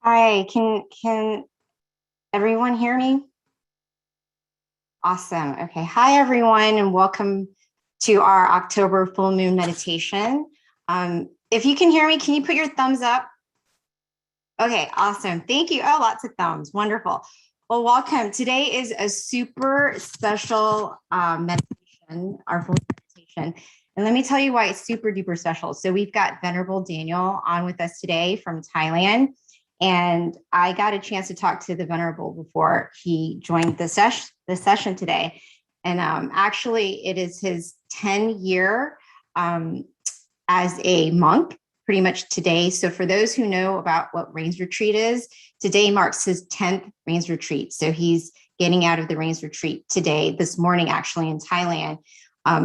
Hi, can everyone hear me? Awesome. Okay. Hi, everyone, and welcome to our October full moon meditation. If you can hear me, can you put your thumbs up? Okay, awesome. Thank you. Oh, lots of thumbs. Wonderful. Well, welcome. Today is a super special meditation, our full meditation. And let me tell you why it's super duper special. So we've got Venerable Daniel on with us today from Thailand. And I got a chance to talk to the Venerable before he joined the session today. And actually, it is his 10-year as a monk, pretty much today. So for those who know about what Rains Retreat is, today marks his 10th Rains Retreat. So he's getting out of the Rains Retreat today, this morning, actually, in Thailand.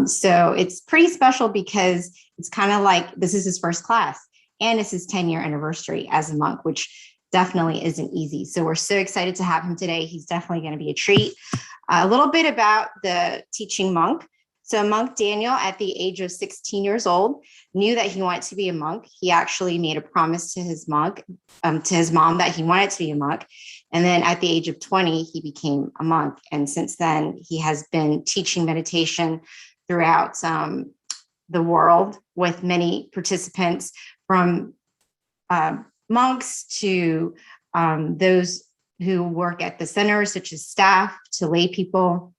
So it's pretty special because it's kind of like this is his first class. And it's his 10-year anniversary as a monk, which definitely isn't easy. So we're so excited to have him today. He's definitely going to be a treat. A little bit about the teaching monk. So monk Daniel, at the age of 16 years old, knew that he wanted to be a monk. He actually made a promise to his mom that he wanted to be a monk. And then at the age of 20, he became a monk. And since then, he has been teaching meditation throughout the world with many participants, from monks to those who work at the center, such as staff, to lay people.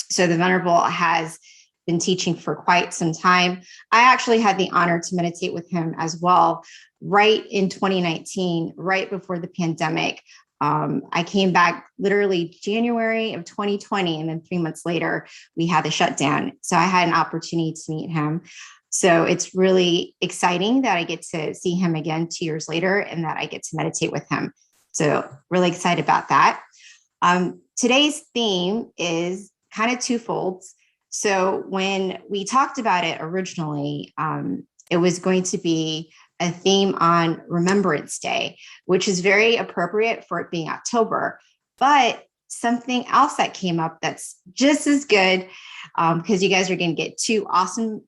So the Venerable has been teaching for quite some time. I actually had the honor to meditate with him as well, right in 2019, right before the pandemic. I came back literally January of 2020, and then 3 months later, we had the shutdown. So I had an opportunity to meet him. So it's really exciting that I get to see him again 2 years later and that I get to meditate with him. So really excited about that. Today's theme is kind of twofold. So when we talked about it originally, it was going to be a theme on Remembrance Day, which is very appropriate for it being October. But something else that came up that's just as good, because you guys are going to get two awesome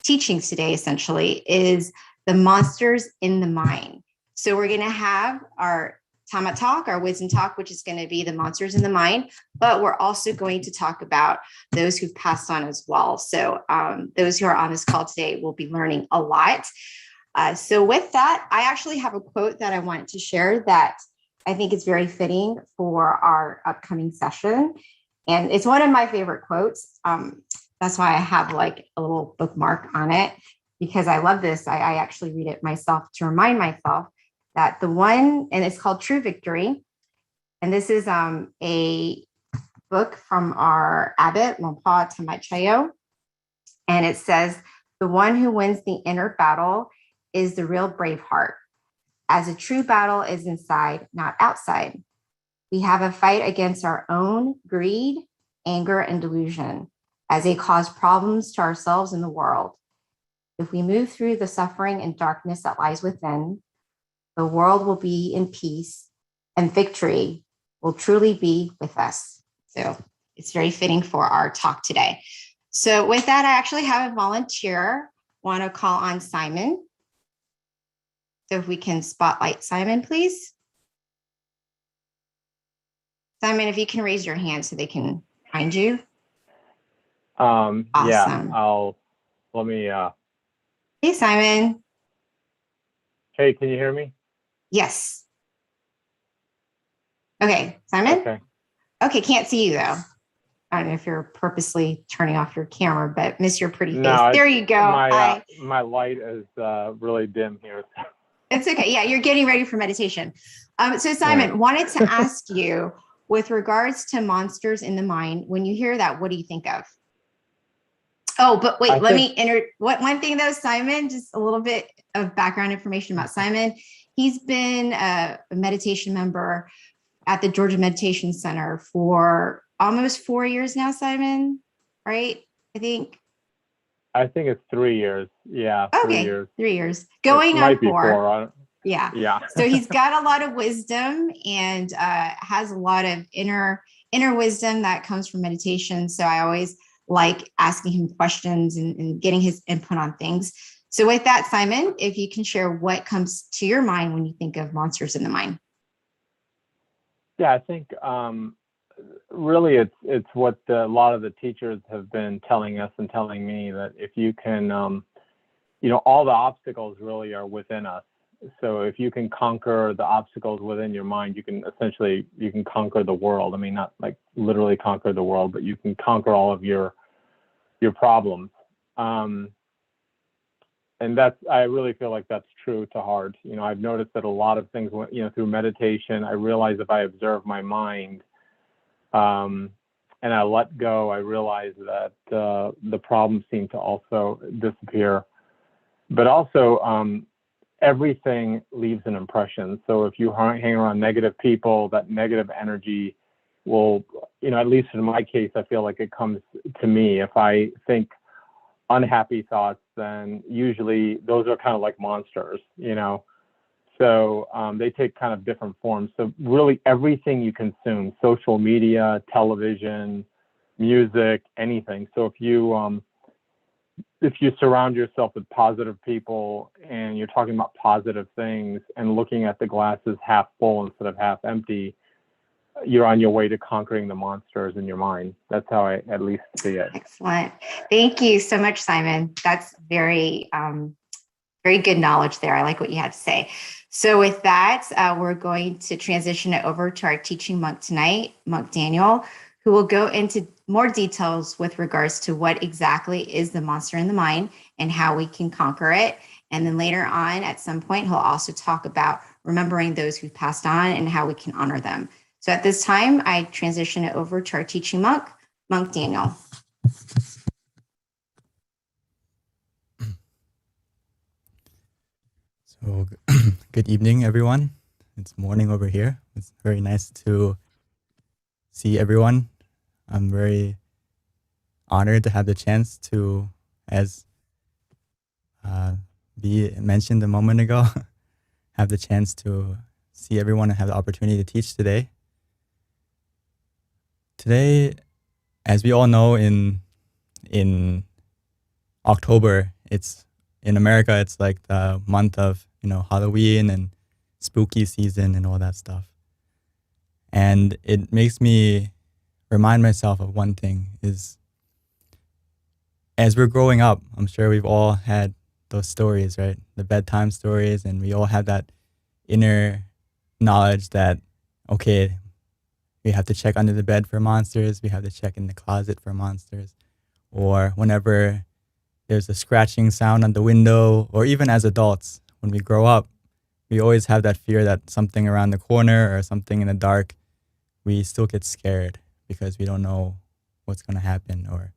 teachings today, essentially, is the monsters in the mind. So we're going to have our Tama talk, our wisdom talk, which is going to be the monsters in the mind, but we're also going to talk about those who've passed on as well. So those who are on this call today will be learning a lot. So with that, I actually have a quote that I wanted to share that I think is very fitting for our upcoming session. And it's one of my favorite quotes. That's why I have like a little bookmark on it, because I love this. I actually read it myself to remind myself that the one, and it's called True Victory. And this is a book from our abbot, Lompa Tamachayo. And it says, the one who wins the inner battle is the real brave heart, as a true battle is inside, not outside. We have a fight against our own greed, anger, and delusion, as they cause problems to ourselves and the world. If we move through the suffering and darkness that lies within, the world will be in peace and victory will truly be with us. So it's very fitting for our talk today. So with that, I actually have a volunteer. Want to call on Simon. So if we can spotlight Simon, please. Simon, if you can raise your hand so they can find you. Awesome. Yeah, let me. Hey, Simon. Hey, can you hear me? Yes. Okay, Simon? Okay, can't see you though. I don't know if you're purposely turning off your camera, but miss your pretty face. No, there you go. My light is really dim here. It's okay. Yeah, you're getting ready for meditation. So Simon, Right. wanted to ask you, with regards to monsters in the mind, when you hear that, what do you think of? Oh, but wait, one thing though, Simon, just a little bit of background information about Simon. He's been a meditation member at the Georgia Meditation Center for almost 4 years now, Simon, right? I think it's 3 years. Yeah, okay, 3 years. 3 years. Going on 4. Yeah. Yeah. So he's got a lot of wisdom and has a lot of inner wisdom that comes from meditation. So I always like asking him questions and getting his input on things. So with that, Simon, if you can share what comes to your mind when you think of monsters in the mind. Yeah, I think really it's what a lot of the teachers have been telling us and telling me, that if you can, all the obstacles really are within us. So if you can conquer the obstacles within your mind, you can conquer the world. I mean, not like literally conquer the world, but you can conquer all of your problems. And I really feel like that's true to heart. I've noticed that a lot of things, through meditation, I realize if I observe my mind, and I let go, I realize that the problems seem to also disappear. But also, everything leaves an impression. So if you hang around negative people, that negative energy will, at least in my case, I feel like it comes to me. If I think unhappy thoughts, then usually those are kind of like monsters, So they take kind of different forms. So really everything you consume, social media, television, music, anything. So if you surround yourself with positive people and you're talking about positive things and looking at the glass as half full instead of half empty, you're on your way to conquering the monsters in your mind. That's how I at least see it. Excellent. Thank you so much, Simon. That's very, very good knowledge there. I like what you had to say. So with that, we're going to transition it over to our teaching monk tonight, Monk Daniel, who will go into more details with regards to what exactly is the monster in the mind and how we can conquer it. And then later on, at some point, he'll also talk about remembering those who've passed on and how we can honor them. So at this time, I transition it over to our teaching monk, Monk Daniel. So, good evening, everyone. It's morning over here. It's very nice to see everyone. I'm very honored to have the chance to, as B mentioned a moment ago, have the chance to see everyone and have the opportunity to teach today. Today, as we all know, in October, in America, it's like the month of, Halloween and spooky season and all that stuff. And it makes me remind myself of one thing is, as we're growing up, I'm sure we've all had those stories, right? The bedtime stories, and we all have that inner knowledge that, okay, we have to check under the bed for monsters, we have to check in the closet for monsters, or whenever there's a scratching sound on the window, or even as adults, when we grow up, we always have that fear that something around the corner or something in the dark, we still get scared because we don't know what's going to happen or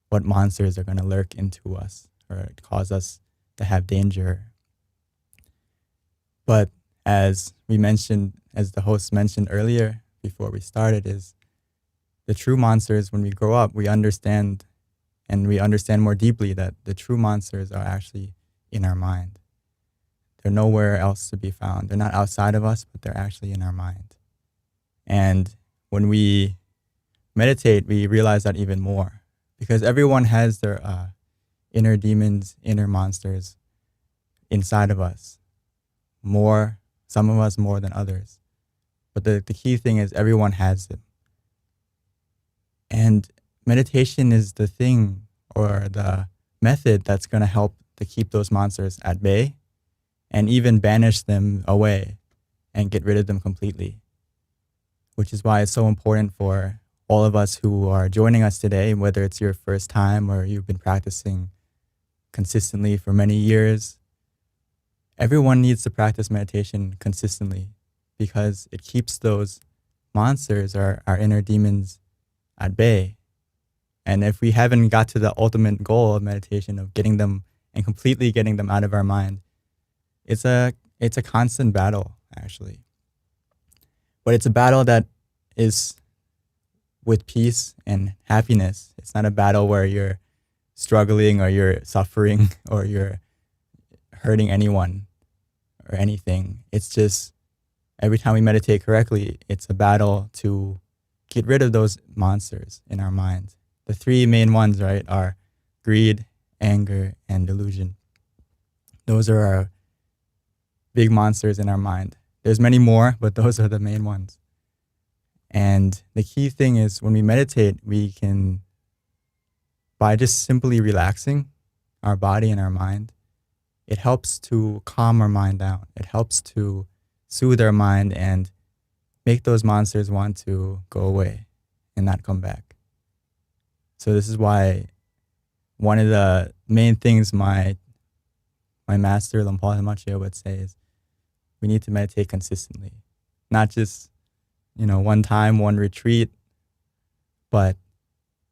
what monsters are going to lurk into us or cause us to have danger. But as the host mentioned earlier before we started, is the true monsters, when we grow up, we understand, and we understand more deeply that the true monsters are actually in our mind. They're nowhere else to be found. They're not outside of us, but they're actually in our mind. And when we meditate, we realize that even more, because everyone has their inner demons, inner monsters inside of us. Some of us more than others. But the key thing is everyone has them. And meditation is the thing or the method that's going to help to keep those monsters at bay and even banish them away and get rid of them completely. Which is why it's so important for all of us who are joining us today, whether it's your first time or you've been practicing consistently for many years. Everyone needs to practice meditation consistently because it keeps those monsters or our inner demons at bay. And if we haven't got to the ultimate goal of meditation of getting them and completely getting them out of our mind, it's a constant battle, actually. But it's a battle that is with peace and happiness. It's not a battle where you're struggling or you're suffering or you're hurting anyone or anything. It's just every time we meditate correctly, it's a battle to get rid of those monsters in our mind. The three main ones, right, are greed, anger, and delusion. Those are our big monsters in our mind. There's many more, but those are the main ones. And the key thing is when we meditate, we can, by just simply relaxing our body and our mind, it helps to calm our mind down. It helps to soothe our mind and make those monsters want to go away and not come back. So this is why one of the main things my master, Lumpal Himachia, would say is we need to meditate consistently. Not just, one time, one retreat, but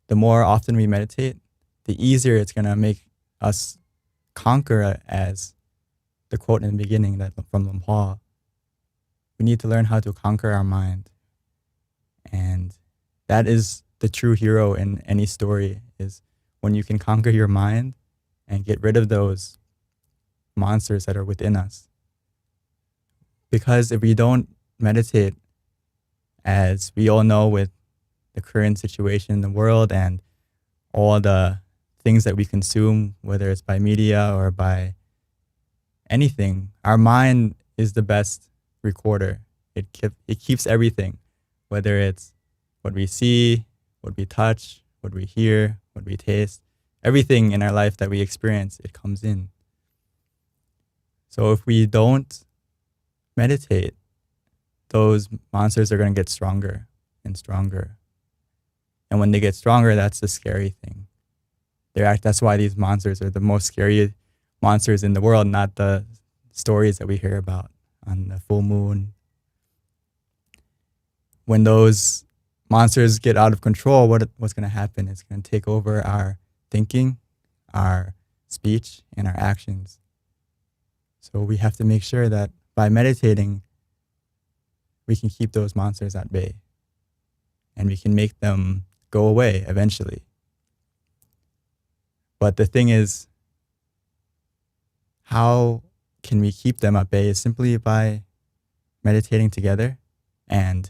the more often we meditate, the easier it's going to make us conquer, as the quote in the beginning that from Lumpal. We need to learn how to conquer our mind. And that is the true hero in any story, is when you can conquer your mind and get rid of those monsters that are within us. Because if we don't meditate, as we all know with the current situation in the world and all the things that we consume, whether it's by media or by anything, our mind is the best recorder. It keeps everything, whether it's what we see, what we touch, what we hear, what we taste, everything in our life that we experience, it comes in. So if we don't meditate, those monsters are going to get stronger and stronger. And when they get stronger, that's the scary thing. That's why these monsters are the most scary monsters in the world, not the stories that we hear about on the full moon. When those monsters get out of control, what's going to happen? It's going to take over our thinking, our speech, and our actions. So we have to make sure that by meditating, we can keep those monsters at bay and we can make them go away eventually. But the thing is, how can we keep them at bay is simply by meditating together and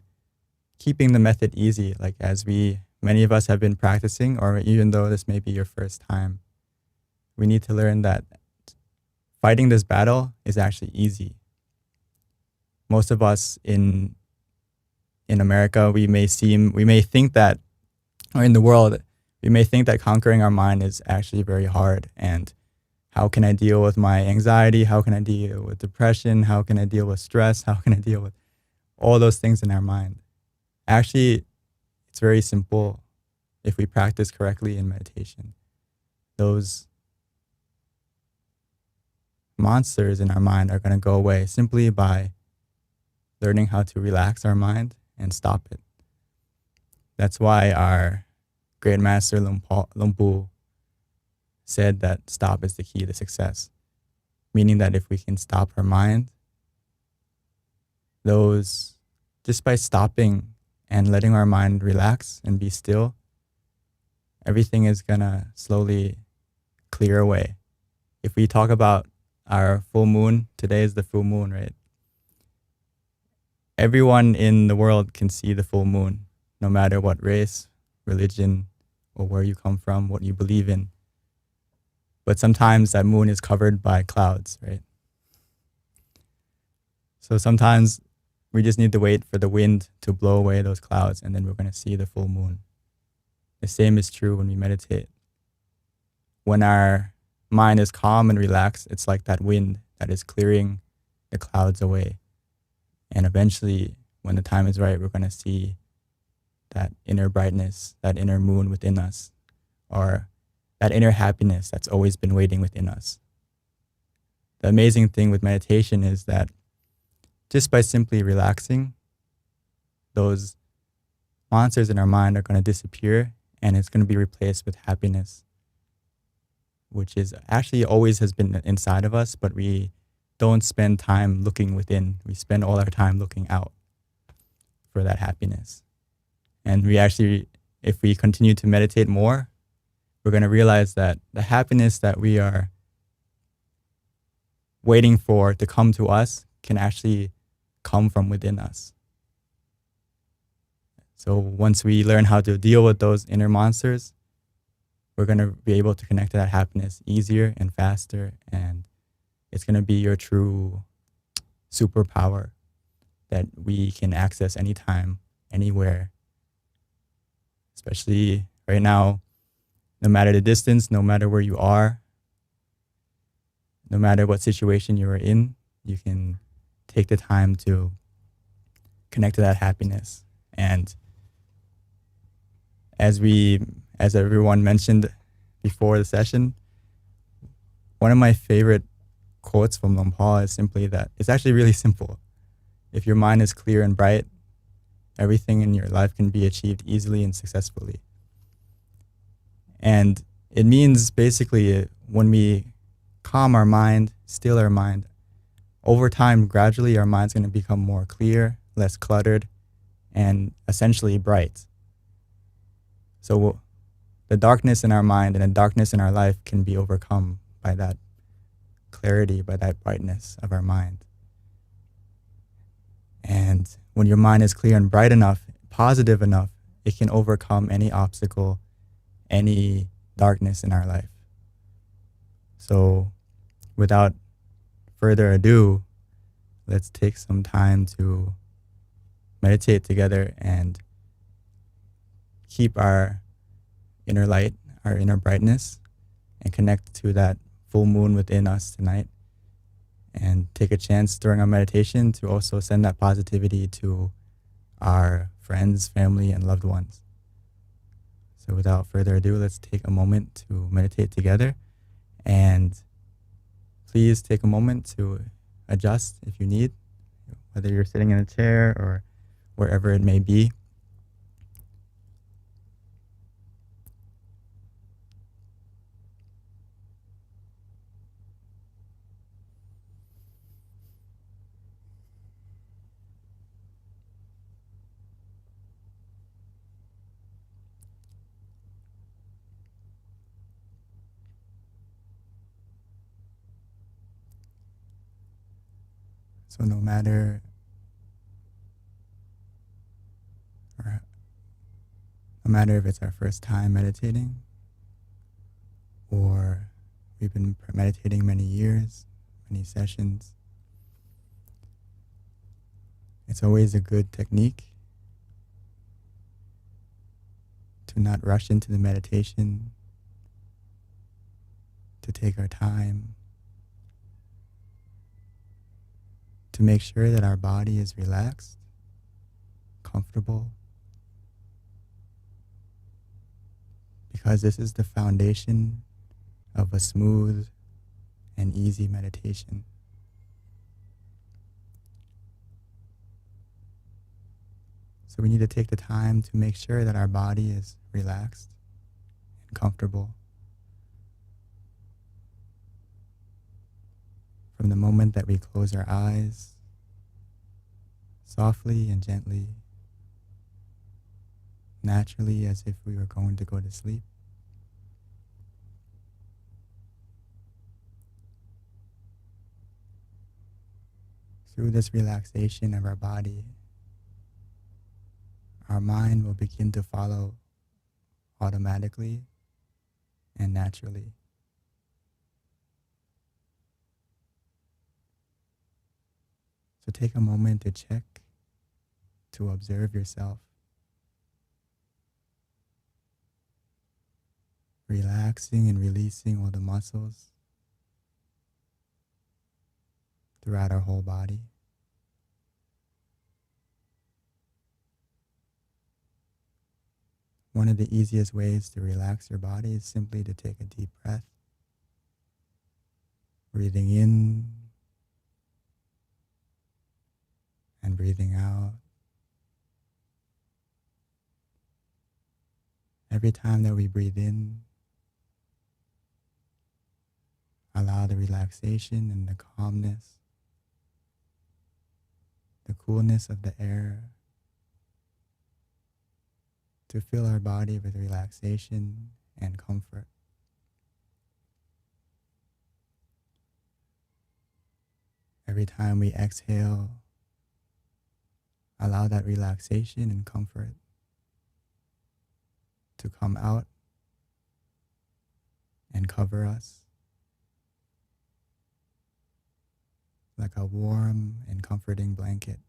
keeping the method easy. Like as many of us have been practicing, or even though this may be your first time, we need to learn that fighting this battle is actually easy. Most of us in America, we may think that, or in the world, we may think that conquering our mind is actually very hard. And how can I deal with my anxiety? How can I deal with depression? How can I deal with stress? How can I deal with all those things in our mind? Actually, it's very simple if we practice correctly in meditation. Those monsters in our mind are going to go away simply by learning how to relax our mind and stop it. That's why our great master Lumpu said that stop is the key to success, meaning that if we can stop our mind, just by stopping and letting our mind relax and be still, everything is gonna slowly clear away. If we talk about our full moon, today is the full moon, right? Everyone in the world can see the full moon, no matter what race, religion, or where you come from, what you believe in. But sometimes that moon is covered by clouds, right? So sometimes we just need to wait for the wind to blow away those clouds, and then we're going to see the full moon. The same is true when we meditate. When our mind is calm and relaxed, it's like that wind that is clearing the clouds away. And eventually, when the time is right, we're going to see that inner brightness, that inner moon within us, or that inner happiness that's always been waiting within us. The amazing thing with meditation is that just by simply relaxing, those monsters in our mind are going to disappear, and it's going to be replaced with happiness, which is actually always has been inside of us, but we don't spend time looking within. We spend all our time looking out for that happiness. And if we continue to meditate more, we're going to realize that the happiness that we are waiting for to come to us can actually come from within us. So once we learn how to deal with those inner monsters, we're going to be able to connect to that happiness easier and faster, and It's going to be your true superpower that we can access anytime, anywhere, especially right now, no matter the distance, no matter where you are, no matter what situation you are in, you can take the time to connect to that happiness. And as everyone mentioned before the session, one of my favorite quotes from Longpa is simply that it's actually really simple. If your mind is clear and bright, everything in your life can be achieved easily and successfully. And it means basically when we calm our mind, still our mind, over time, gradually our mind's going to become more clear, less cluttered, and essentially bright. So the darkness in our mind and the darkness in our life can be overcome by that clarity, by that brightness of our mind. And when your mind is clear and bright enough, positive enough, it can overcome any obstacle, any darkness in our life. So without further ado, let's take some time to meditate together and keep our inner light, our inner brightness, and connect to that full moon within us tonight. And take a chance during our meditation to also send that positivity to our friends, family, and loved ones. So without further ado, let's take a moment to meditate together. And please take a moment to adjust if you need, whether you're sitting in a chair or wherever it may be. So no matter if it's our first time meditating or we've been meditating many years, many sessions, it's always a good technique to not rush into the meditation, to take our time, to make sure that our body is relaxed, comfortable, because this is the foundation of a smooth and easy meditation. So we need to take the time to make sure that our body is relaxed and comfortable. From the moment that we close our eyes, softly and gently, naturally as if we were going to go to sleep. Through this relaxation of our body, our mind will begin to follow automatically and naturally. So take a moment to check, to observe yourself, relaxing and releasing all the muscles throughout our whole body. One of the easiest ways to relax your body is simply to take a deep breath, breathing in and breathing out. Every time that we breathe in, allow the relaxation and the calmness, the coolness of the air to fill our body with relaxation and comfort. Every time we exhale, allow that relaxation and comfort to come out and cover us. like a warm and comforting blanket.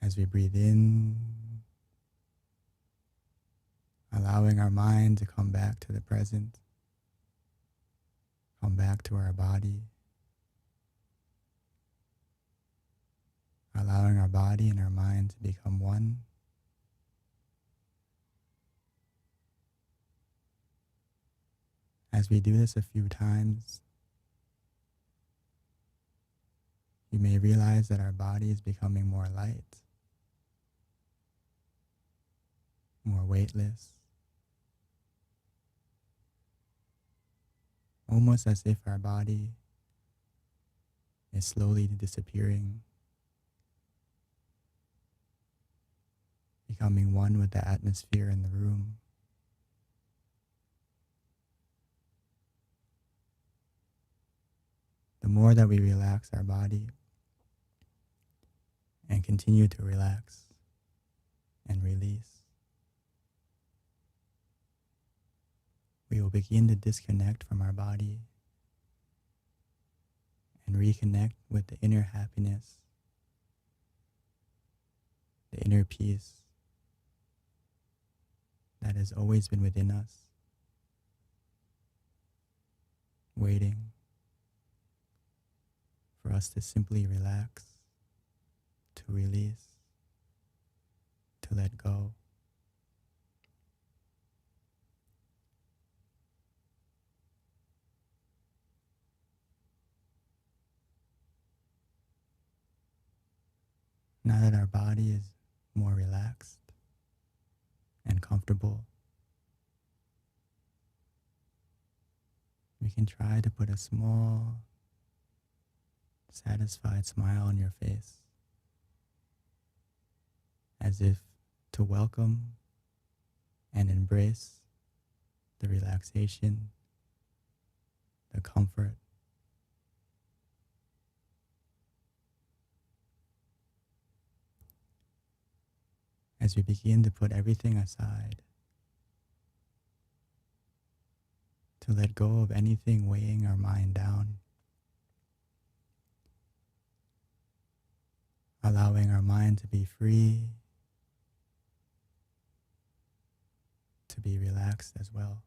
As we breathe in, allowing our mind to come back to the present, come back to our body, allowing our body and our mind to become one. As we do this a few times, you may realize that our body is becoming more light, more weightless, almost as if our body is slowly disappearing, becoming one with the atmosphere in the room. The more that we relax our body and continue to relax and release, we will begin to disconnect from our body and reconnect with the inner happiness, the inner peace that has always been within us, waiting for us to simply relax, to release, to let go. Now that our body is more relaxed and comfortable, we can try to put a small, satisfied smile on your face, as if to welcome and embrace the relaxation, the comfort, as we begin to put everything aside, to let go of anything weighing our mind down, allowing our mind to be free, to be relaxed as well.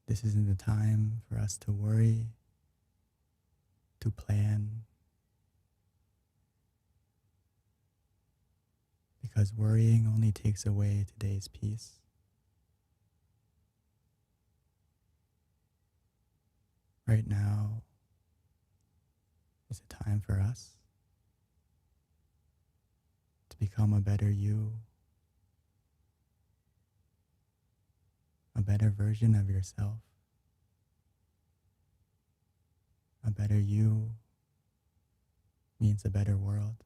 This isn't the time for us to worry, to plan, because worrying only takes away today's peace. Right now is a time for us to become a better you, a better version of yourself. A better you means a better world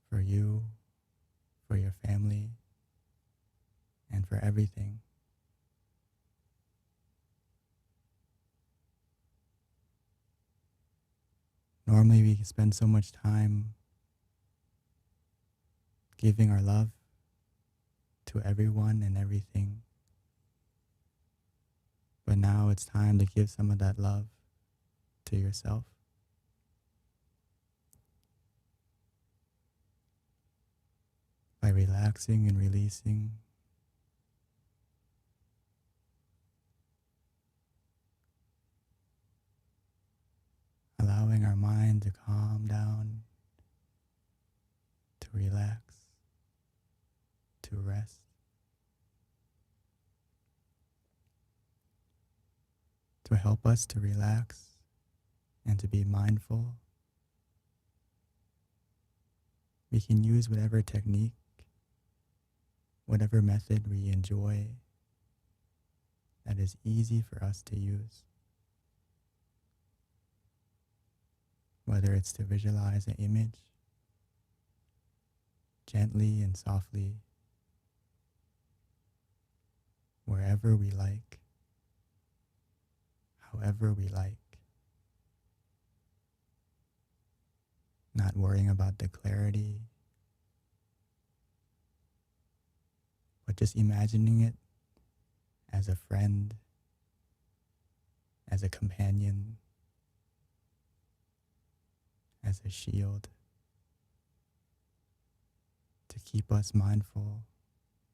for you, for your family, and for everything. Normally we spend so much time giving our love to everyone and everything. But now it's time to give some of that love to yourself. By relaxing and releasing, allowing our mind to calm down, to relax, to rest. To help us to relax and to be mindful, we can use whatever technique, whatever method we enjoy that is easy for us to use. Whether it's to visualize an image gently and softly, wherever we like, however we like. Not not worrying about the clarity, but just imagining it as a friend, as a companion, as a shield to keep us mindful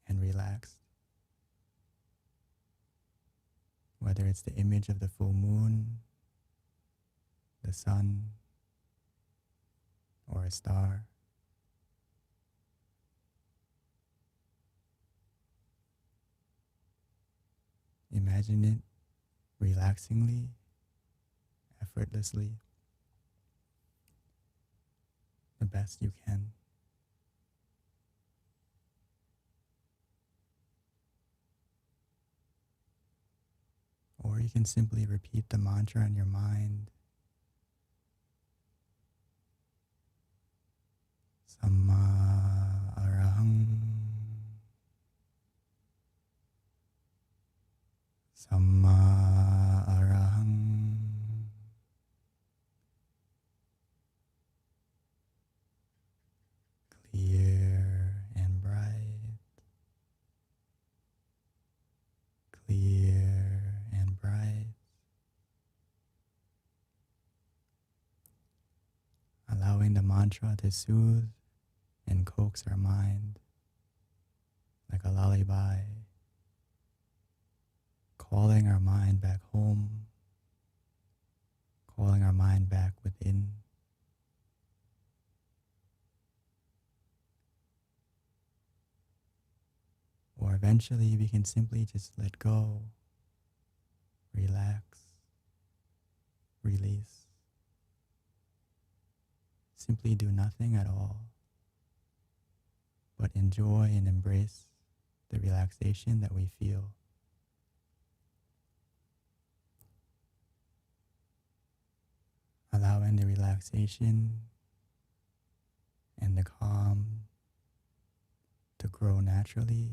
and relaxed. Whether it's the image of the full moon, the sun, or a star. Imagine it relaxingly, effortlessly, the best you can. Or you can simply repeat the mantra in your mind. Samma arahang. Samma arahang. Clear and bright. Clear and bright. Allowing the mantra to soothe and coax our mind like a lullaby, calling our mind back home, calling our mind back within. Or eventually we can simply just let go, relax, release. Simply do nothing at all, but enjoy and embrace the relaxation that we feel. Allowing the relaxation and the calm to grow naturally.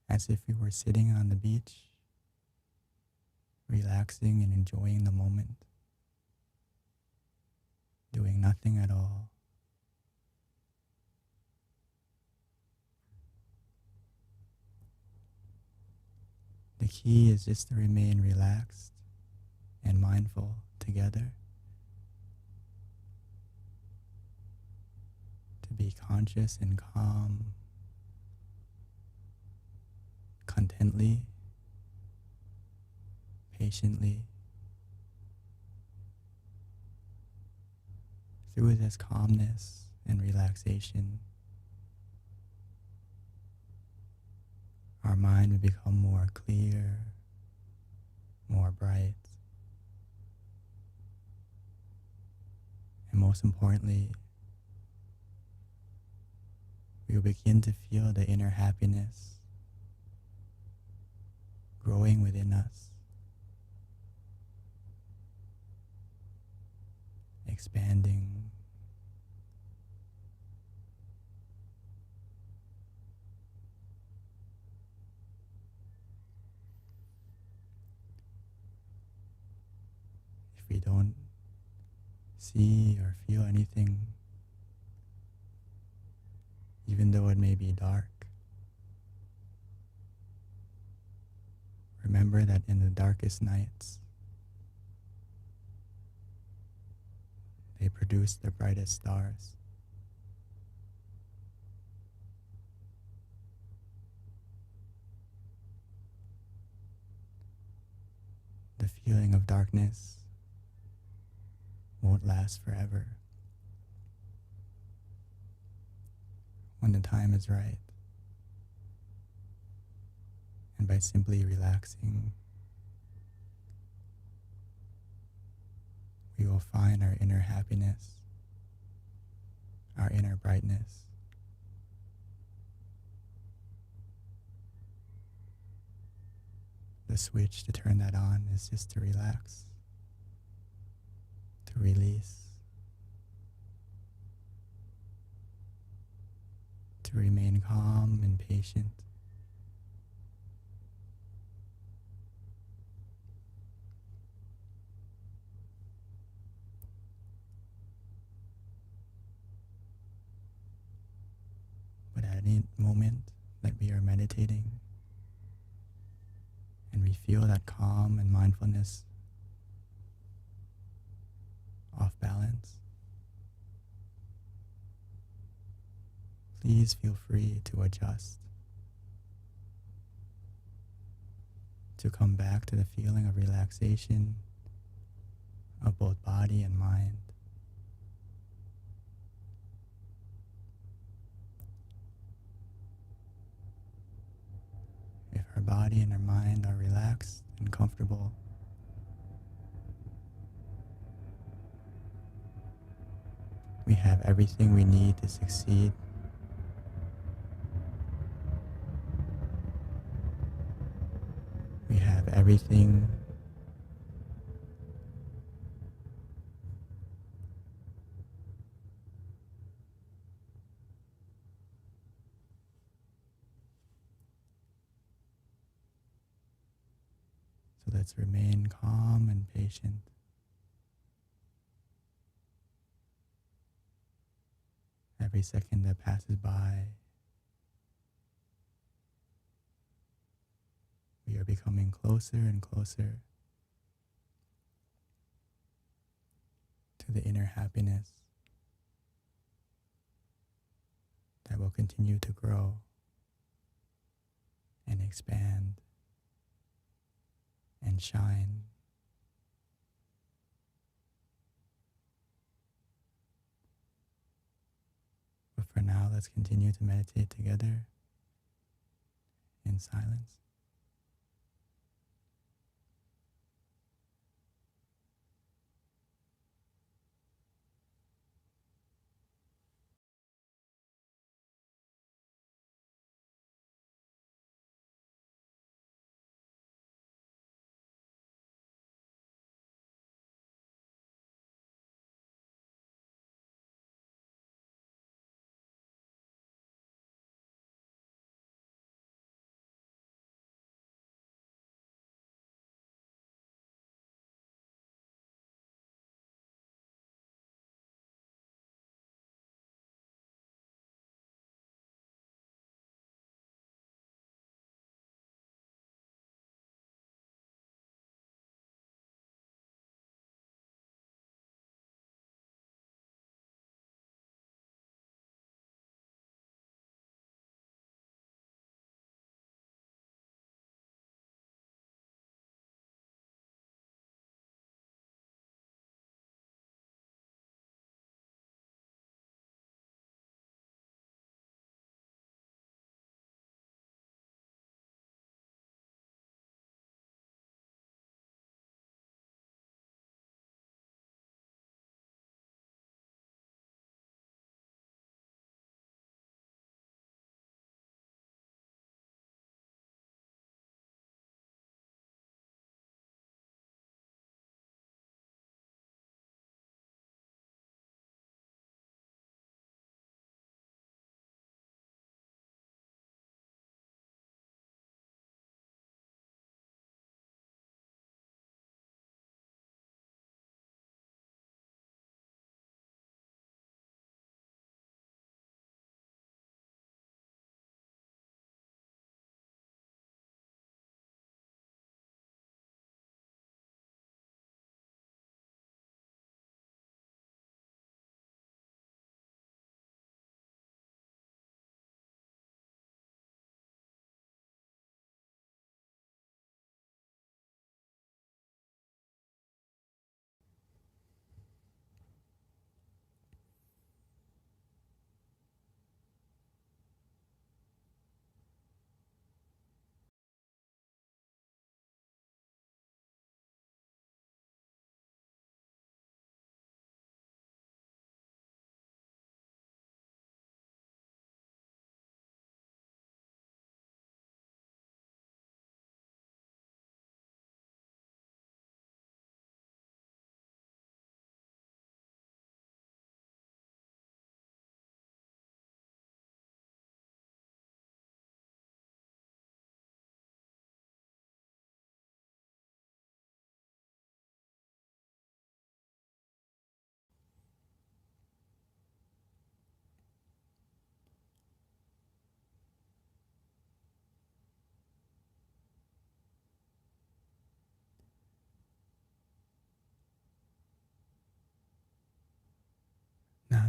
As if we were sitting on the beach, relaxing and enjoying the moment, doing nothing at all. The key is just to remain relaxed and mindful together, to be conscious and calm, contently, patiently, through this calmness and relaxation. Our mind will become more clear, more bright, and most importantly, we will begin to feel the inner happiness growing within us, expanding, if we don't see or feel anything, even though it may be dark, remember that in the darkest nights, they produce the brightest stars. The feeling of darkness won't last forever. When the time is right, and by simply relaxing, we will find our inner happiness, our inner brightness. The switch to turn that on is just to relax, to release, to remain calm and patient, any moment that we are meditating, and we feel that calm and mindfulness off balance, please feel free to adjust, to come back to the feeling of relaxation of both body and mind. If our body and our mind are relaxed and comfortable, we have everything we need to succeed. We have everything so let's remain calm and patient. Every second that passes by, we are becoming closer and closer to the inner happiness that will continue to grow and expand and shine. But for now, let's continue to meditate together in silence.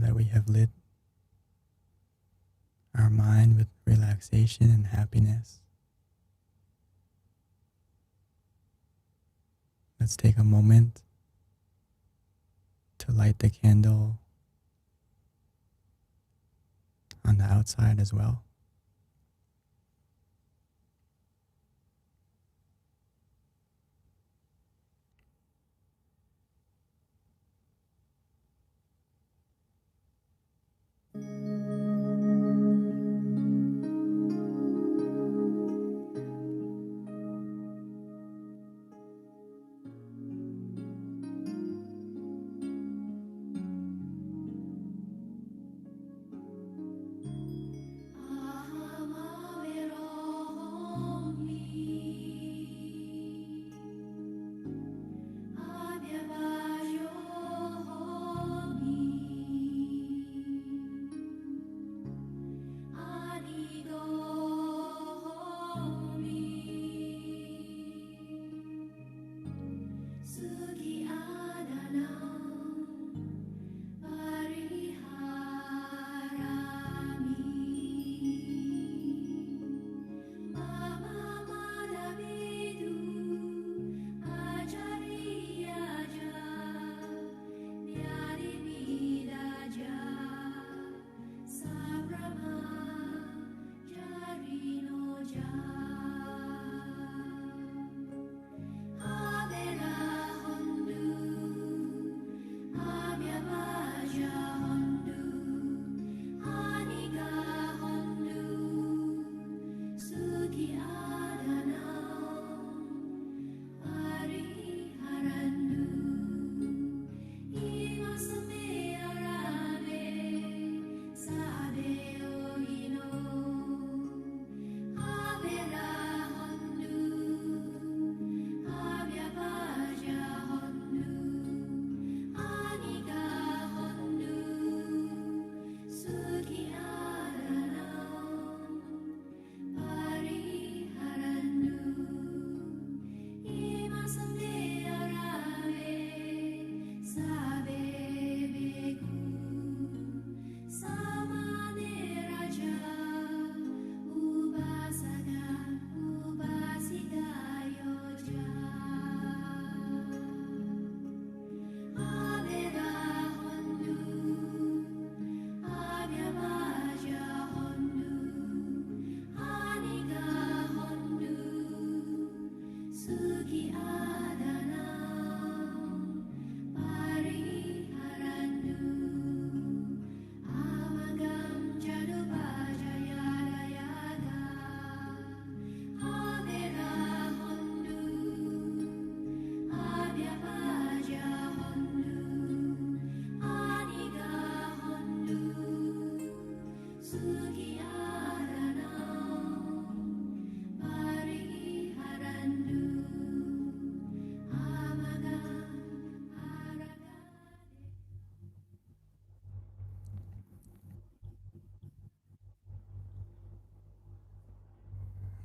Now that we have lit our mind with relaxation and happiness, let's take a moment to light the candle on the outside as well.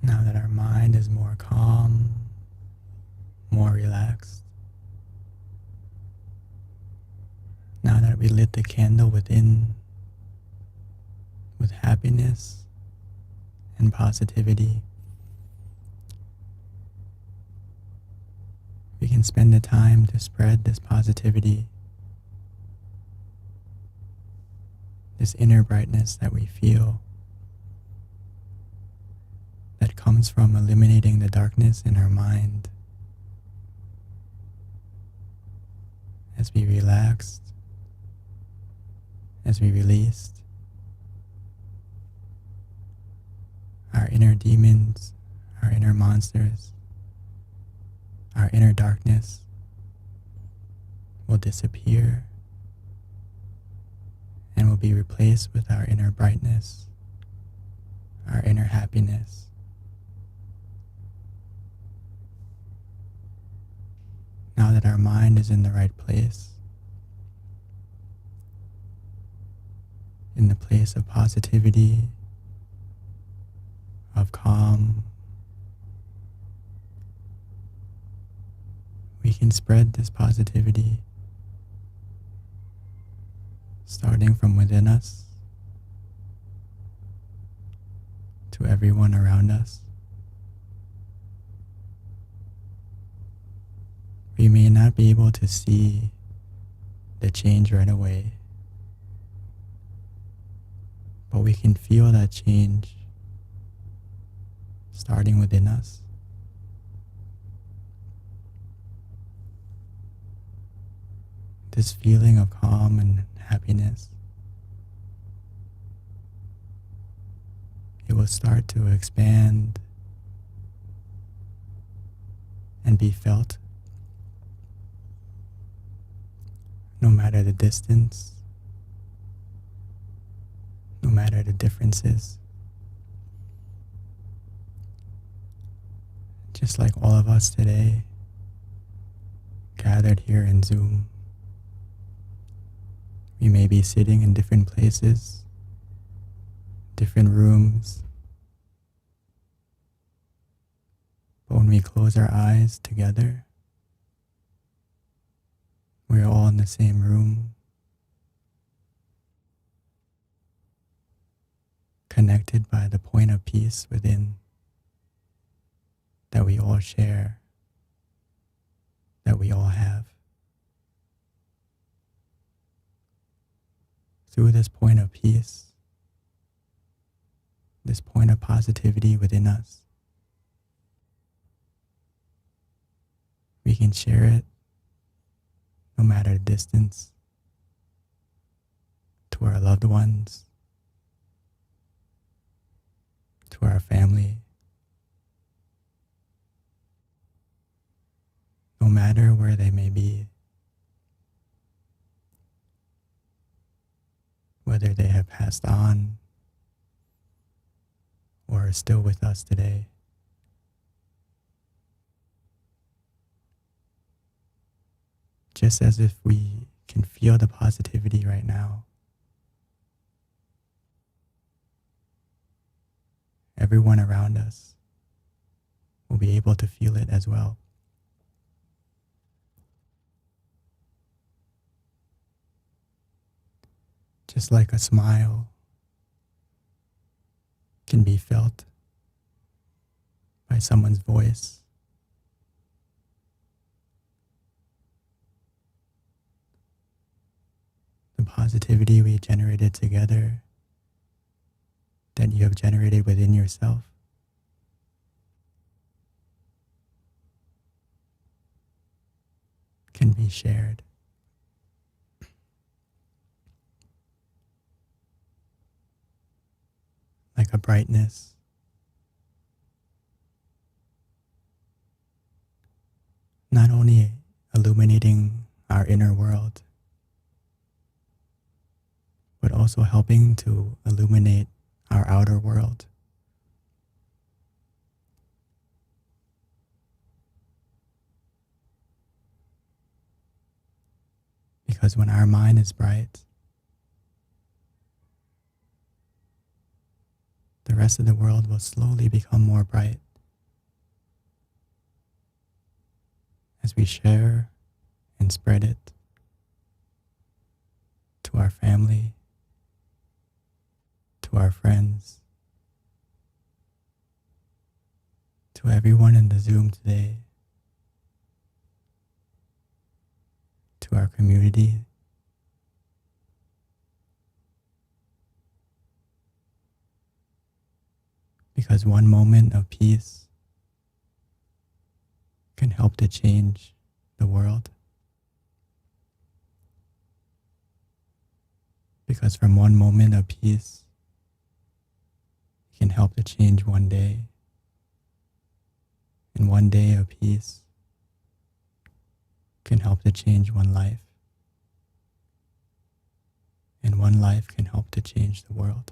Now that our mind is more calm, more relaxed, now that we lit the candle within with happiness and positivity, we can spend the time to spread this positivity, this inner brightness that we feel that comes from eliminating the darkness in our mind. As we relaxed, as we released, our inner demons, our inner monsters, our inner darkness will disappear and will be replaced with our inner brightness, our inner happiness. Now that our mind is in the right place, in the place of positivity, of calm, we can spread this positivity starting from within us to everyone around us. We may not be able to see the change right away, but we can feel that change starting within us. This feeling of calm and happiness, it will start to expand and be felt no matter the distance, no matter the differences. Just like all of us today, gathered here in Zoom, we may be sitting in different places, different rooms, but when we close our eyes together, we're all in the same room, connected by the point of peace within that we all share, that we all have. Through this point of peace, this point of positivity within us, we can share it no matter the distance to our loved ones, to our family, no matter where they may be, whether they have passed on or are still with us today. Just as if we can feel the positivity right now, everyone around us will be able to feel it as well. Just like a smile can be felt by someone's voice, the positivity we generated together, that you have generated within yourself, can be shared. Like a brightness, not only illuminating our inner world, but also helping to illuminate our outer world. Because when our mind is bright, the rest of the world will slowly become more bright as we share and spread it to our family, to our friends, to everyone in the Zoom today, to our community, because one moment of peace can help to change the world. Because from one moment of peace, it can help to change one day. And one day of peace can help to change one life. And one life can help to change the world.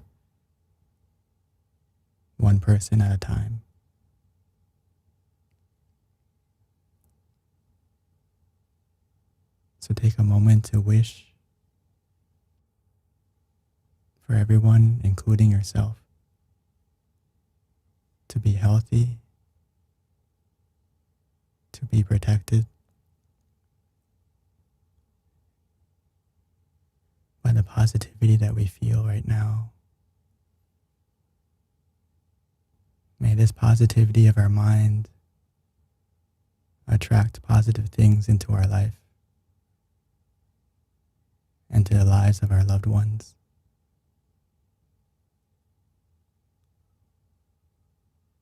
One person at a time. So take a moment to wish for everyone, including yourself, to be healthy, to be protected, by the positivity that we feel right now. May this positivity of our mind attract positive things into our life and to the lives of our loved ones.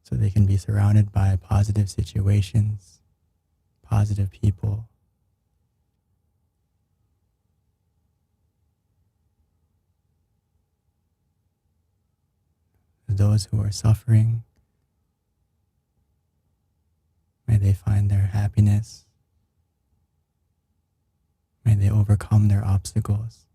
So they can be surrounded by positive situations, positive people. Those who are suffering, may they find their happiness. May they overcome their obstacles.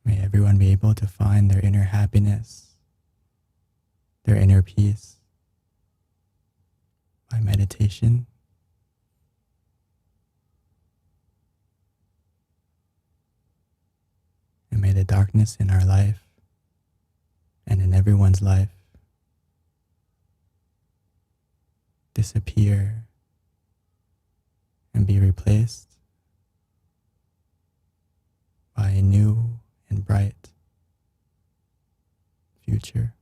May everyone be able to find their inner happiness, their inner peace by meditation. And may the darkness in our life and in everyone's life disappear and be replaced by a new and bright future.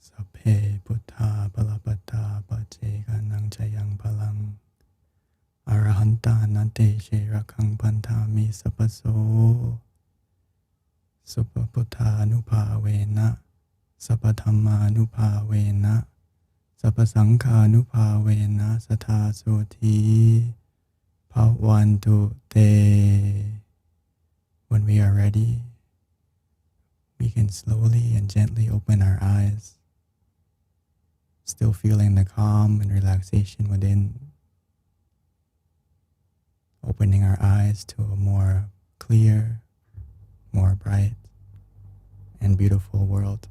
Sabhe Buddha Balapata Pacheganang Chayang Palang Arahanta Nante Sherakang Pantami Sapaso Supaputa Nupavena Sapadhamma Nupavena Sapasangha Nupavena Satasoti Pavantu Te. When we are ready, we can slowly and gently open our eyes, still feeling the calm and relaxation within, opening our eyes to a more clear, more bright, and beautiful world.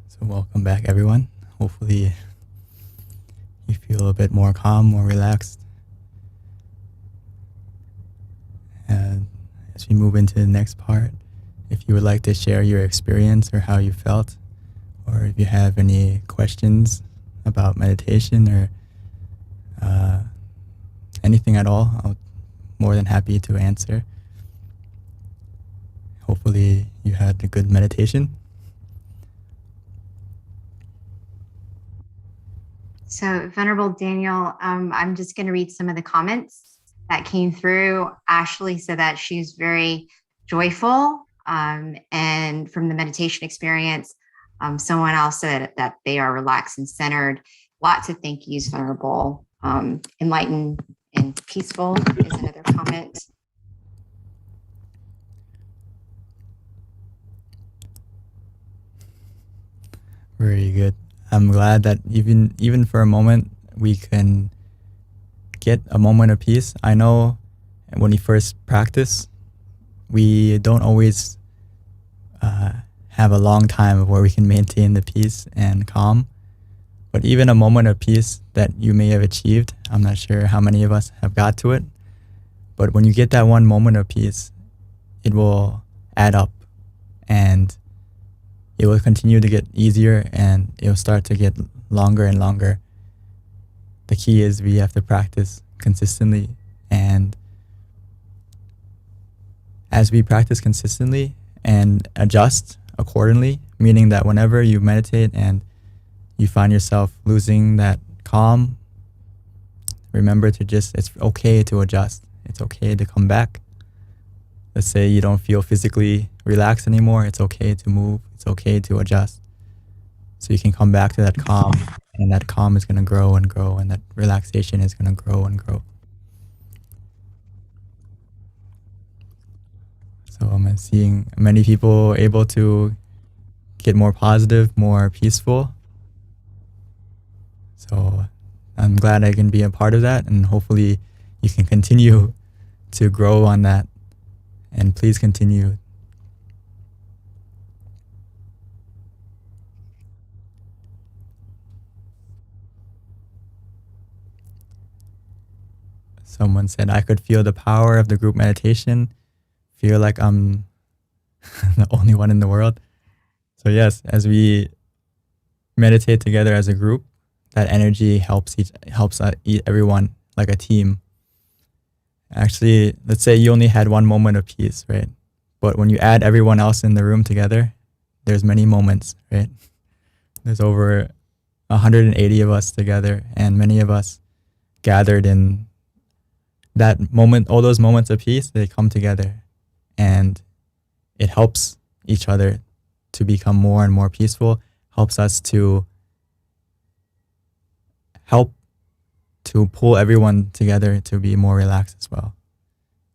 So welcome back, everyone. Hopefully you feel a bit more calm, more relaxed. And as we move into the next part, if you would like to share your experience or how you felt, or if you have any questions about meditation or anything at all, I'm more than happy to answer. Hopefully you had a good meditation. So, Venerable Daniel, I'm just going to read some of the comments that came through. Ashley said that she's very joyful, and from the meditation experience, someone else said that they are relaxed and centered. Lots of thank yous, Venerable. Enlightened and peaceful is another comment. Very good. I'm glad that even for a moment we can get a moment of peace. I know when we first practice, we don't always have a long time where we can maintain the peace and calm. But even a moment of peace that you may have achieved, I'm not sure how many of us have got to it, but when you get that one moment of peace, it will add up and it will continue to get easier and it will start to get longer and longer. The key is we have to practice consistently, and as we practice consistently and adjust accordingly, meaning that whenever you meditate and you find yourself losing that calm, remember to just, it's okay to adjust. It's okay to come back. Let's say you don't feel physically relaxed anymore. It's okay to move. It's okay to adjust. So you can come back to that calm, and that calm is going to grow and grow, and that relaxation is going to grow and grow. So I'm seeing many people able to get more positive, more peaceful. So I'm glad I can be a part of that, and hopefully you can continue to grow on that, and please continue. Someone said, I could feel the power of the group meditation, feel like I'm the only one in the world. So yes, as we meditate together as a group, that energy helps everyone like a team. Actually, let's say you only had one moment of peace, right? But when you add everyone else in the room together, there's many moments, right? There's over 180 of us together, and many of us gathered in that moment. All those moments of peace, they come together, and it helps each other to become more and more peaceful, helps us to pull everyone together to be more relaxed as well.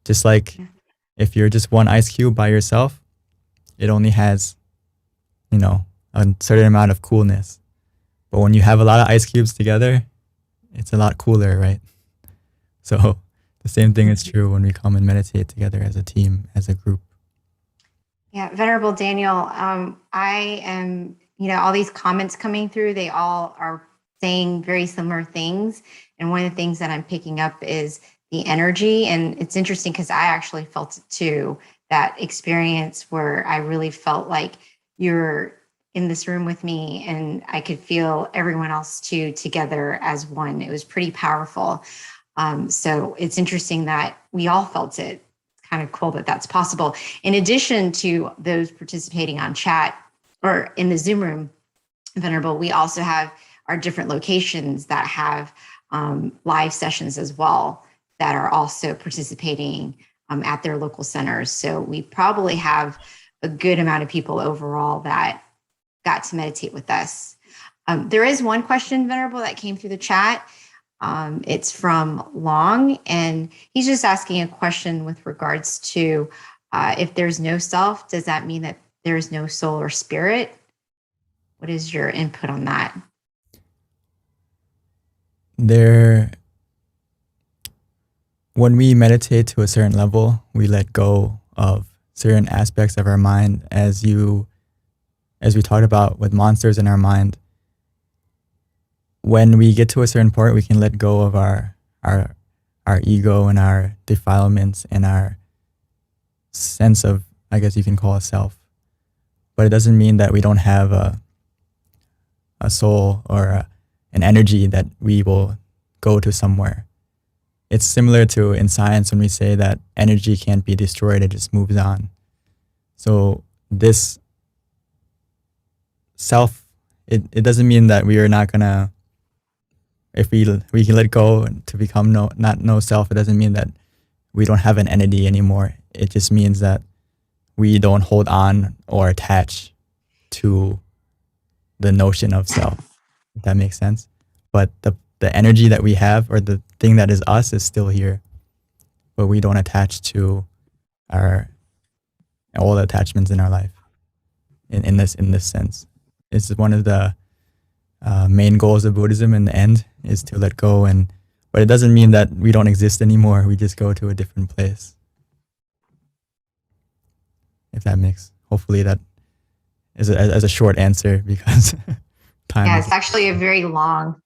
Just like if you're just one ice cube by yourself, it only has, a certain amount of coolness. But when you have a lot of ice cubes together, it's a lot cooler, right? So the same thing is true when we come and meditate together as a team, as a group. Yeah, Venerable Daniel, I am, all these comments coming through, they all are saying very similar things. And one of the things that I'm picking up is the energy. And it's interesting because I actually felt it too, that experience where I really felt like you're in this room with me and I could feel everyone else too together as one. It was pretty powerful. So it's interesting that we all felt it. It's kind of cool that that's possible. In addition to those participating on chat or in the Zoom room, Venerable, we also have our different locations that have live sessions as well that are also participating at their local centers. So we probably have a good amount of people overall that got to meditate with us. There is one question, Venerable, that came through the chat. It's from Long, and he's just asking a question with regards to if there's no self, does that mean that there's no soul or spirit? What is your input on that? When we meditate to a certain level, we let go of certain aspects of our mind, as we talked about with monsters in our mind. When we get to a certain point, we can let go of our ego and our defilements and our sense of, I guess you can call it self. But it doesn't mean that we don't have a soul or an energy that we will go to somewhere. It's similar to in science when we say that energy can't be destroyed, it just moves on. So this self, it doesn't mean that we are not gonna, if we can let go to become no self, it doesn't mean that we don't have an entity anymore. It just means that we don't hold on or attach to the notion of self, if that makes sense. But the energy that we have, or the thing that is us, is still here, but we don't attach to all the attachments in our life. In this sense, it's one of the main goals of Buddhism. In the end, is to let go, but it doesn't mean that we don't exist anymore. We just go to a different place. If that makes, hopefully that is as a short answer, because time. Yeah, it's actually a very long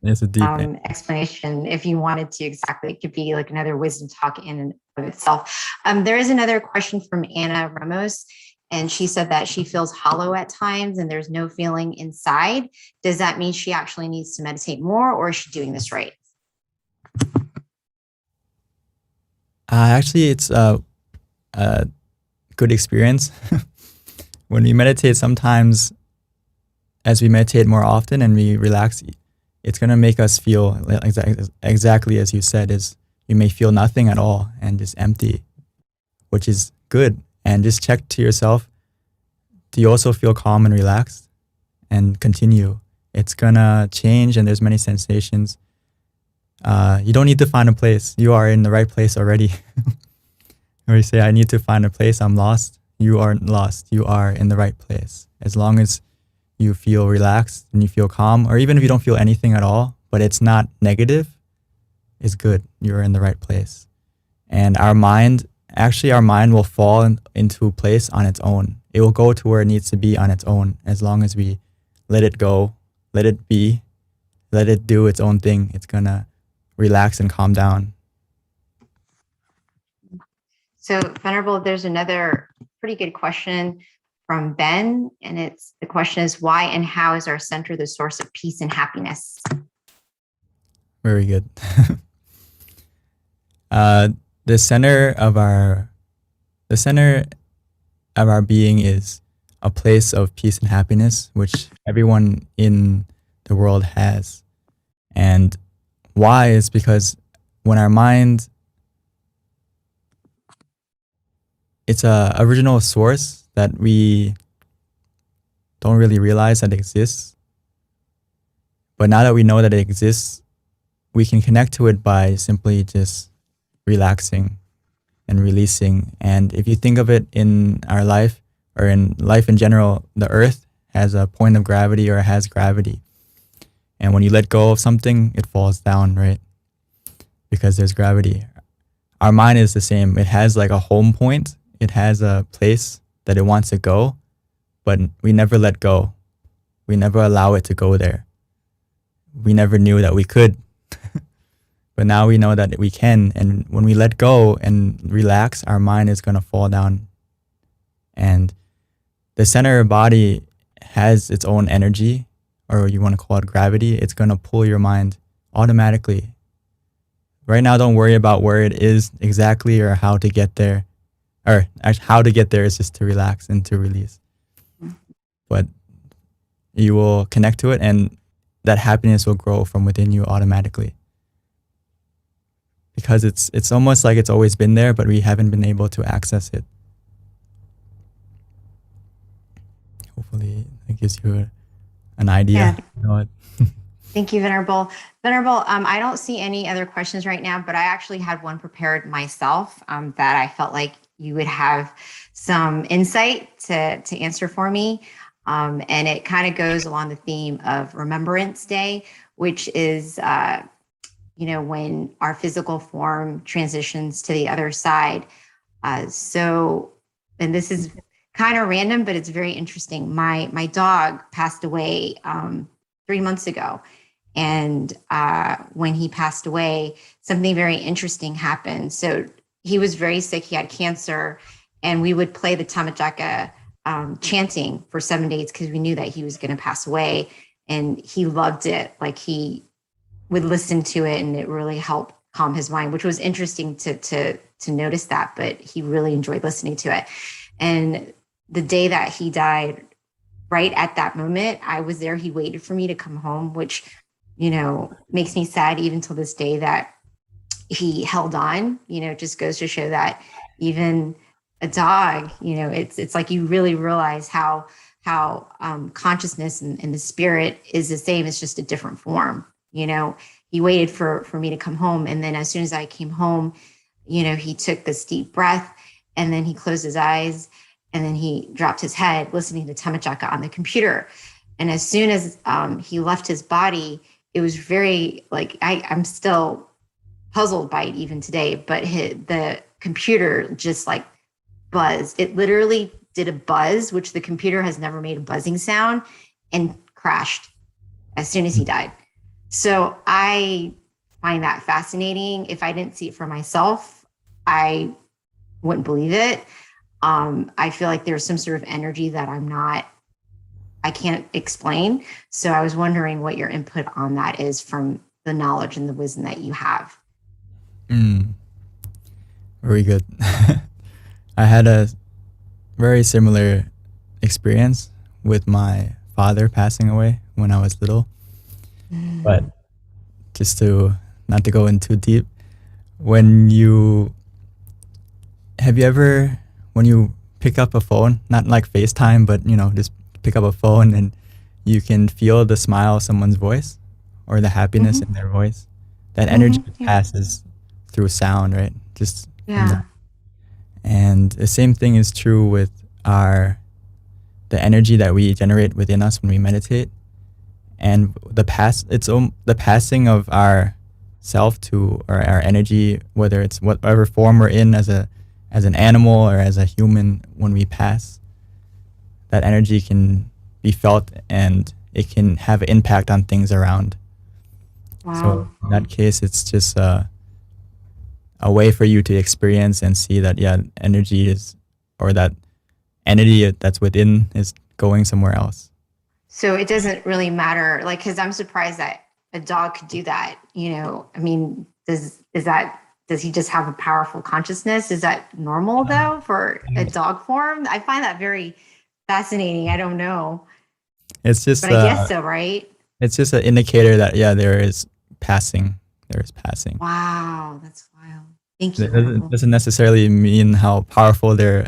it's a deep explanation. If you wanted to, exactly, it could be like another wisdom talk in and of itself. There is another question from Anna Ramos, And she said that she feels hollow at times and there's no feeling inside. Does that mean she actually needs to meditate more, or is she doing this right? Actually, it's a good experience. When we meditate, sometimes as we meditate more often and we relax, it's going to make us feel exactly as you said, is you may feel nothing at all and just empty, which is good. And just check to yourself, do you also feel calm and relaxed? And continue. It's going to change, and there's many sensations. You don't need to find a place. You are in the right place already. When you say, I need to find a place, I'm lost, you aren't lost. You are in the right place. As long as you feel relaxed and you feel calm, or even if you don't feel anything at all, but it's not negative, it's good. You're in the right place. And our mind will fall into place on its own. It will go to where it needs to be on its own. As long as we let it go, let it be, let it do its own thing, it's going to relax and calm down. So, Venerable, there's another pretty good question from Ben, and the question is, why and how is our center the source of peace and happiness? Very good. The center of our being is a place of peace and happiness, which everyone in the world has. And why is because when our mind, it's a original source that we don't really realize that exists. But now that we know that it exists, we can connect to it by simply just relaxing and releasing. And if you think of it in our life, or in life in general, the earth has a point of gravity, or has gravity. And when you let go of something, it falls down, right? Because there's gravity. Our mind is the same. It has like a home point. It has a place that it wants to go, but we never let go. We never allow it to go there. We never knew that we could. But now we know that we can. And when we let go and relax, our mind is going to fall down. And the center of your body has its own energy, or you want to call it gravity. It's going to pull your mind automatically. Right now, don't worry about where it is exactly or how to get there. Or actually, how to get there is just to relax and to release. But you will connect to it, and that happiness will grow from within you automatically. Because it's almost like it's always been there, but we haven't been able to access it. Hopefully that gives you an idea. Yeah. You know what? Thank you, Venerable. Venerable, I don't see any other questions right now, but I actually had one prepared myself that I felt like you would have some insight to answer for me. And it kind of goes along the theme of Remembrance Day, which is, when our physical form transitions to the other side. And this is kind of random, but it's very interesting. My dog passed away 3 months ago. And when he passed away, something very interesting happened. So he was very sick. He had cancer. And we would play the Tamajaka chanting for 7 days because we knew that he was going to pass away. And he loved it. Like, he would listen to it, and it really helped calm his mind, which was interesting to notice that. But he really enjoyed listening to it. And the day that he died, right at that moment, I was there. He waited for me to come home, which, makes me sad even till this day that he held on. It just goes to show that even a dog, it's like you really realize how consciousness and the spirit is the same. It's just a different form. He waited for me to come home. And then as soon as I came home, he took this deep breath, and then he closed his eyes, and then he dropped his head listening to Tamachaka on the computer. And as soon as he left his body, it was very I'm still puzzled by it even today, but the computer just like buzzed. It literally did a buzz, which the computer has never made a buzzing sound, and crashed as soon as he died. So I find that fascinating. If I didn't see it for myself, I wouldn't believe it. I feel like there's some sort of energy that I can't explain. So I was wondering what your input on that is from the knowledge and the wisdom that you have. Mm, very good. I had a very similar experience with my father passing away when I was little. But just to not to go in too deep, when you have you ever when you pick up a phone, not like FaceTime, but just pick up a phone and you can feel the smile of someone's voice or the happiness in their voice. That energy Yeah. passes through sound, right? Just from Yeah. that. And the same thing is true with the energy that we generate within us when we meditate, and the passing of our self to or our energy, whether it's whatever form we're in as an animal or as a human. When we pass, that energy can be felt and it can have an impact on things around. So Wow. in that case, it's just a way for you to experience and see that energy is, or that entity that's within is going somewhere else. So it doesn't really matter, like, because I'm surprised that a dog could do that. I mean, does he just have a powerful consciousness? Is that normal though for a dog form? I find that very fascinating. I don't know, It's just but I guess so, right? it's just an indicator that there is passing. There is passing. Wow, that's wild. Thank you, It doesn't, Venerable. doesn't necessarily mean how powerful their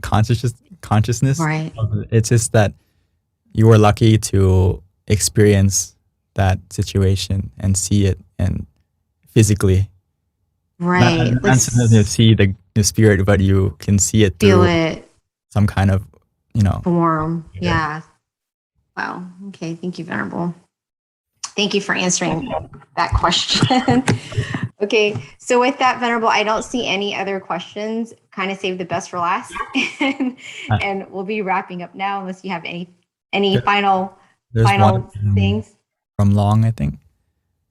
consciousness. Right, It's just that you were lucky to experience that situation and see it and physically. Not, right. not necessarily see the spirit, but you can see it Feel through it some kind of, form. Yeah. Wow. Okay. Thank you, Venerable. Thank you for answering that question. Okay, so with that, Venerable, I don't see any other questions. Kind of save the best for last, and, Uh, and we'll be wrapping up now, unless you have any there- final there's one things. from Long, I think.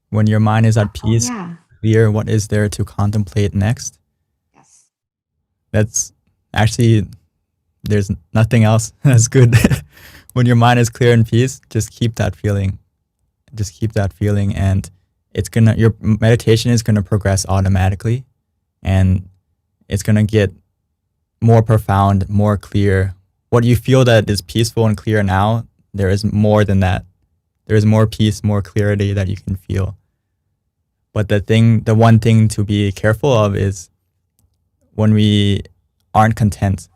When your mind is at Oh peace, yeah, clear, what is there to contemplate next? yes. That's actually, there's nothing else that's good. When your mind is clear and peace, just keep that feeling. Just keep that feeling, and your meditation is gonna progress automatically, and it's gonna get more profound, more clear. What you feel that is peaceful and clear now, there is more than that. There is more peace, more clarity that you can feel. But the one thing to be careful of is when we aren't content.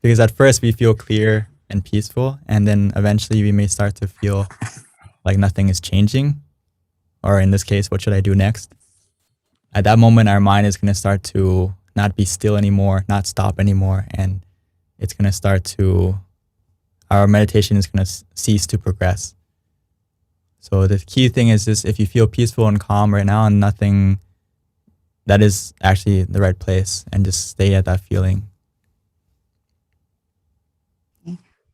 Because at first we feel clear and peaceful, and then eventually we may start to feel like nothing is changing. Or in this case, what should I do next? At that moment, our mind is going to start to not be still anymore, not stop anymore, and it's going to our meditation is going to cease to progress. So the key thing is just, if you feel peaceful and calm right now and nothing, that is actually the right place, and just stay at that feeling.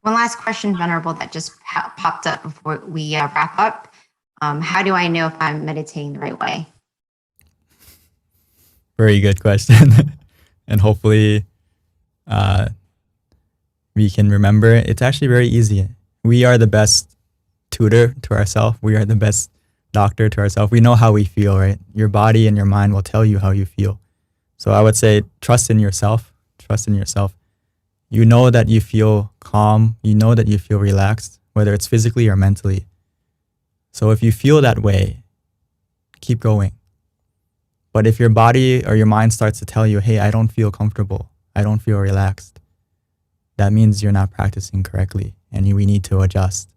One last question, Venerable, that just popped up before we wrap up. How do I know if I'm meditating the right way? Very good question. And hopefully we can remember it. It's actually very easy. We are the best tutor to ourselves. We are the best doctor to ourselves. We know how we feel, right? Your body and your mind will tell you how you feel. So I would say trust in yourself. Trust in yourself. You know that you feel calm. You know that you feel relaxed, whether it's physically or mentally. So if you feel that way, keep going. But if your body or your mind starts to tell you, hey, I don't feel comfortable, I don't feel relaxed, that means you're not practicing correctly, and we need to adjust.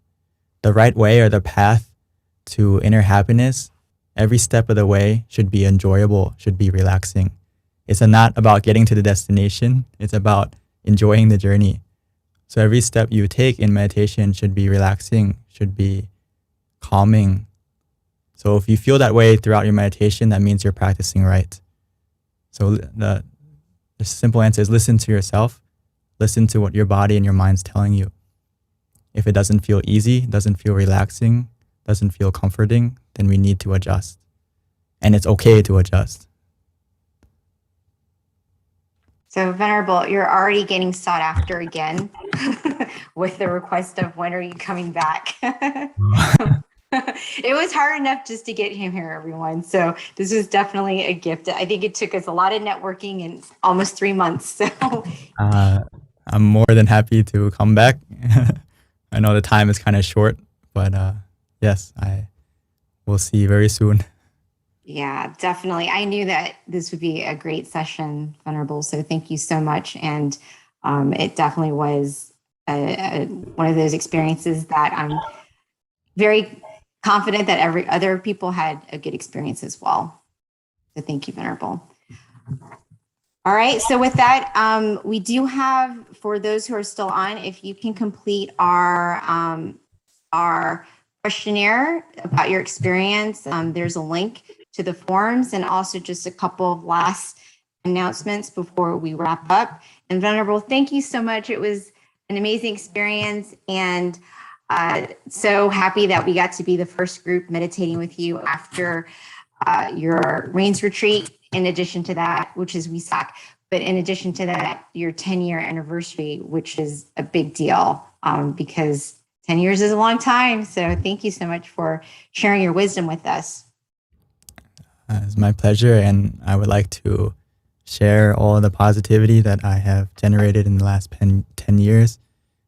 The right way, or the path to inner happiness, every step of the way should be enjoyable, should be relaxing. It's not about getting to the destination, it's about enjoying the journey. So every step you take in meditation should be relaxing, should be calming. So if you feel that way throughout your meditation, that means you're practicing right. So the simple answer is listen to yourself. Listen to what your body and your mind's telling you. If it doesn't feel easy, doesn't feel relaxing, doesn't feel comforting, then we need to adjust. And it's okay to adjust. So Venerable, you're already getting sought after again with the request of when are you coming back? It was hard enough just to get him here, everyone. So this was definitely a gift. I think it took us a lot of networking and almost 3 months. So I'm more than happy to come back. I know the time is kind of short, but yes, I will see you very soon. yeah, definitely. I knew that this would be a great session, Venerable. So thank you so much. And it definitely was one of those experiences that I'm very confident that every other people had a good experience as well. So thank you, Venerable. All right. So with that, we do have, for those who are still on, if you can complete our questionnaire about your experience, there's a link to the forms and also just a couple of last announcements before we wrap up. And Venerable, thank you so much. It was an amazing experience, and so happy that we got to be the first group meditating with you after your Rains retreat. In addition to that, which is WESAC, but in addition to that, your 10-year anniversary, which is a big deal because 10 years is a long time. So thank you so much for sharing your wisdom with us. It's my pleasure, and I would like to share all the positivity that I have generated in the last 10 years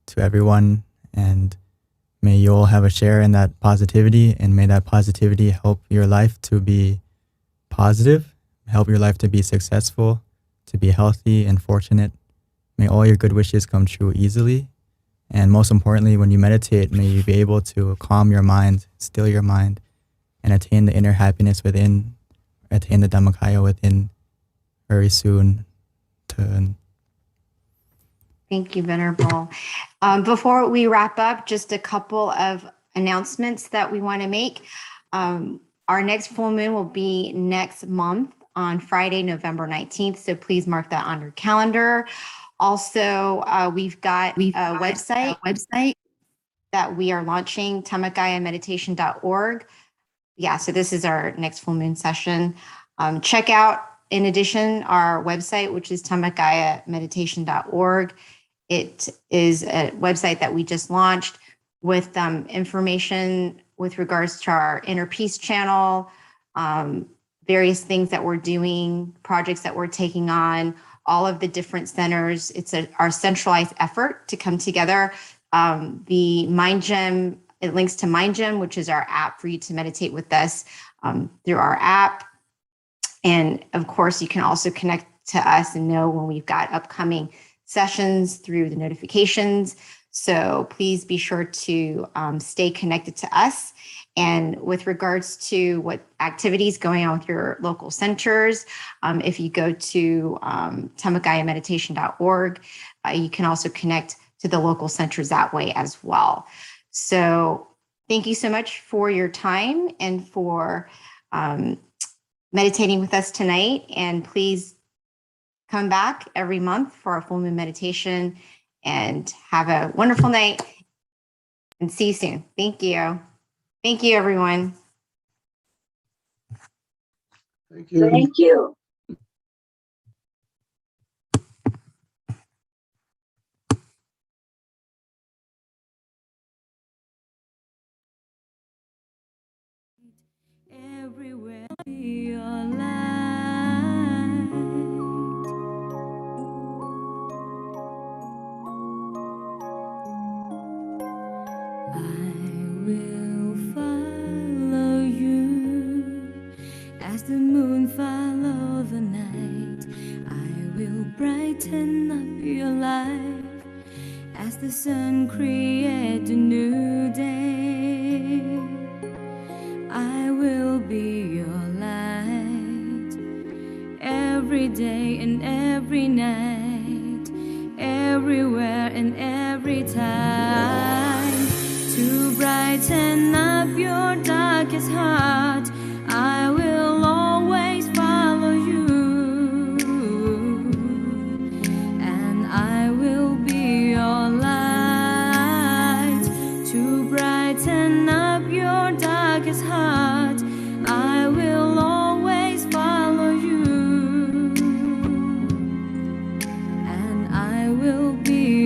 to everyone, and may you all have a share in that positivity, and may that positivity help your life to be positive, help your life to be successful, to be healthy and fortunate. May all your good wishes come true easily. And most importantly, when you meditate, may you be able to calm your mind, still your mind, and attain the inner happiness within, attain the Dhammakaya within very soon. Thank you, Venerable. Before we wrap up, just a couple of announcements that we want to make. Our next full moon will be next month on Friday, November 19th. So please mark that on your calendar. Also, we've got a website that we are launching, tamakayameditation.org. Yeah, so this is our next full moon session. Check out, in addition, our website, which is tamakayameditation.org. It is a website that we just launched with information with regards to our Inner Peace channel, various things that we're doing, projects that we're taking on, all of the different centers. It's our centralized effort to come together. The Mind Gem, it links to Mind Gem, which is our app for you to meditate with us through our app. And of course, you can also connect to us and know when we've got upcoming sessions through the notifications. So please be sure to stay connected to us. And with regards to what activities going on with your local centers, if you go to tamakayameditation.org, you can also connect to the local centers that way as well. So thank you so much for your time and for meditating with us tonight. And please come back every month for our full moon meditation, and have a wonderful night, and see you soon. Thank you. Thank you, everyone. Thank you. Thank you. Everywhere be your light. I will follow you as the moon follow the night. I will brighten up your life as the sun create a new day. I will be your light every day and every night, everywhere and every time. To brighten up your darkest heart, I will always follow you, and I will be your light. To brighten up your darkest heart, I will always follow you. will be